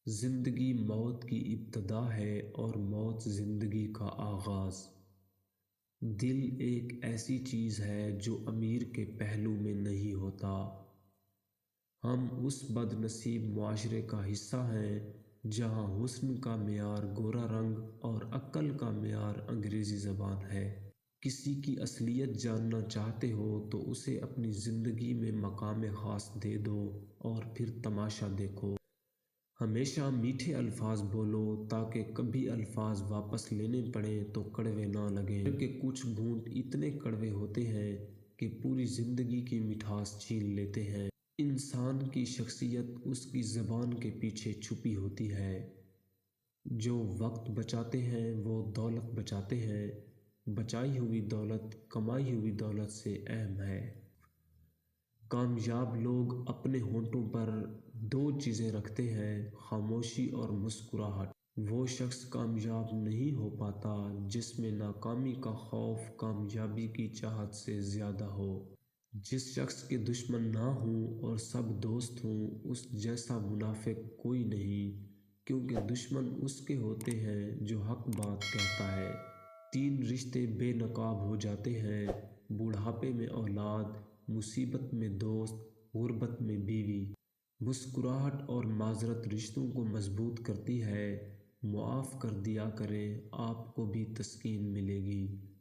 زندگی موت کی ابتدا ہے اور موت زندگی کا آغاز۔ دل ایک ایسی چیز ہے جو امیر کے پہلو میں نہیں ہوتا۔ ہم اس بد نصیب معاشرے کا حصہ ہیں جہاں حسن کا معیار گورا رنگ اور عقل کا معیار انگریزی زبان ہے۔ کسی کی اصلیت جاننا چاہتے ہو تو اسے اپنی زندگی میں مقام خاص دے دو اور پھر تماشا دیکھو۔ ہمیشہ میٹھے الفاظ بولو تاکہ کبھی الفاظ واپس لینے پڑیں تو کڑوے نہ لگیں، کیونکہ کچھ گھونٹ اتنے کڑوے ہوتے ہیں کہ پوری زندگی کی مٹھاس چھین لیتے ہیں۔ انسان کی شخصیت اس کی زبان کے پیچھے چھپی ہوتی ہے۔ جو وقت بچاتے ہیں وہ دولت بچاتے ہیں۔ بچائی ہوئی دولت کمائی ہوئی دولت سے اہم ہے۔ کامیاب لوگ اپنے ہونٹوں پر دو چیزیں رکھتے ہیں، خاموشی اور مسکراہٹ۔ وہ شخص کامیاب نہیں ہو پاتا جس میں ناکامی کا خوف کامیابی کی چاہت سے زیادہ ہو۔ جس شخص کے دشمن نہ ہوں اور سب دوست ہوں، اس جیسا منافق کوئی نہیں، کیونکہ دشمن اس کے ہوتے ہیں جو حق بات کہتا ہے۔ تین رشتے بے نقاب ہو جاتے ہیں: بڑھاپے میں اولاد، مصیبت میں دوست، غربت میں بیوی۔ مسکراہٹ اور معذرت رشتوں کو مضبوط کرتی ہے۔ معاف کر دیا کریں، آپ کو بھی تسکین ملے گی۔